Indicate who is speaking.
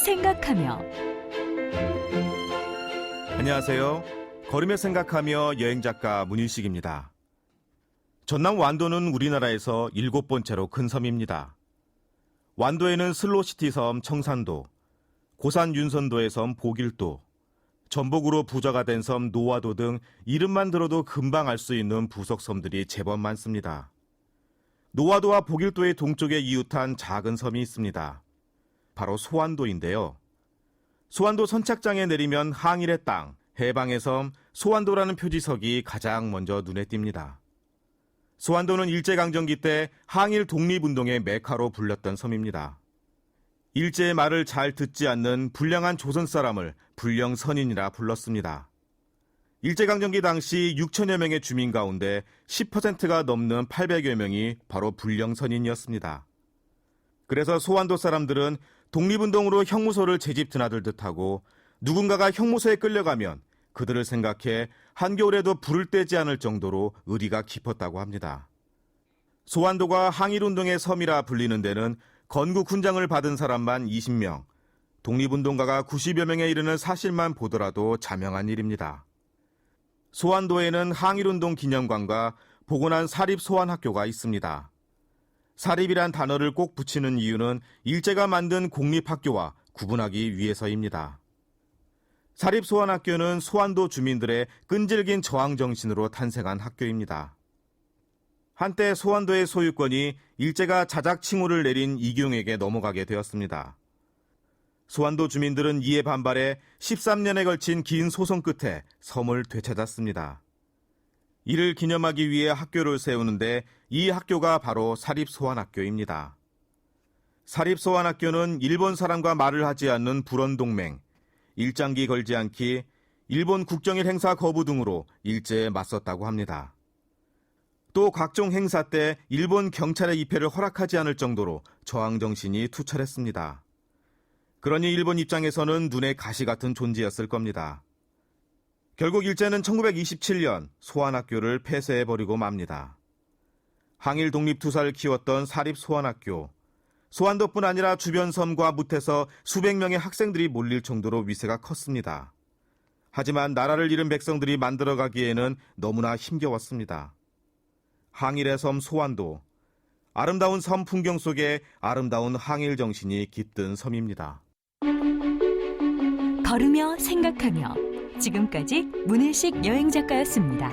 Speaker 1: 생각하며.
Speaker 2: 안녕하세요. 걸으며 생각하며 여행작가 문일식입니다. 전남 완도는 우리나라에서 7번째로 큰 섬입니다. 완도에는 슬로시티 섬 청산도, 고산 윤선도의 섬 보길도, 전복으로 부자가 된 섬 노화도 등 이름만 들어도 금방 알 수 있는 부속섬들이 제법 많습니다. 노화도와 보길도의 동쪽에 이웃한 작은 섬이 있습니다. 바로 소환도인데요. 소환도 선착장에 내리면 항일의 땅, 해방의 섬, 소환도라는 표지석이 가장 먼저 눈에 띕니다. 소환도는 일제강점기 때 항일 독립운동의 메카로 불렸던 섬입니다. 일제의 말을 잘 듣지 않는 불량한 조선 사람을 불령선인이라 불렀습니다. 일제강점기 당시 6천여 명의 주민 가운데 10%가 넘는 800여 명이 바로 불령선인이었습니다. 그래서 소환도 사람들은 독립운동으로 형무소를 재집 드나들듯 하고 누군가가 형무소에 끌려가면 그들을 생각해 한겨울에도 불을 떼지 않을 정도로 의리가 깊었다고 합니다. 소환도가 항일운동의 섬이라 불리는 데는 건국 훈장을 받은 사람만 20명, 독립운동가가 90여 명에 이르는 사실만 보더라도 자명한 일입니다. 소환도에는 항일운동 기념관과 복원한 사립소환학교가 있습니다. 사립이란 단어를 꼭 붙이는 이유는 일제가 만든 공립학교와 구분하기 위해서입니다. 사립소환학교는 소환도 주민들의 끈질긴 저항정신으로 탄생한 학교입니다. 한때 소환도의 소유권이 일제가 자작칭호를 내린 이경에게 넘어가게 되었습니다. 소환도 주민들은 이에 반발해 13년에 걸친 긴 소송 끝에 섬을 되찾았습니다. 이를 기념하기 위해 학교를 세우는데 이 학교가 바로 사립소환학교입니다. 사립소환학교는 일본 사람과 말을 하지 않는 불원동맹, 일장기 걸지 않기, 일본 국정일 행사 거부 등으로 일제에 맞섰다고 합니다. 또 각종 행사 때 일본 경찰의 입회를 허락하지 않을 정도로 저항정신이 투철했습니다. 그러니 일본 입장에서는 눈에 가시 같은 존재였을 겁니다. 결국 일제는 1927년 소환학교를 폐쇄해버리고 맙니다. 항일 독립투사를 키웠던 사립소환학교, 소환도뿐 아니라 주변 섬과 뭇에서 수백 명의 학생들이 몰릴 정도로 위세가 컸습니다. 하지만 나라를 잃은 백성들이 만들어가기에는 너무나 힘겨웠습니다. 항일의 섬 소환도, 아름다운 섬 풍경 속에 아름다운 항일 정신이 깃든 섬입니다.
Speaker 1: 걸으며 생각하며. 지금까지 문일식 여행작가였습니다.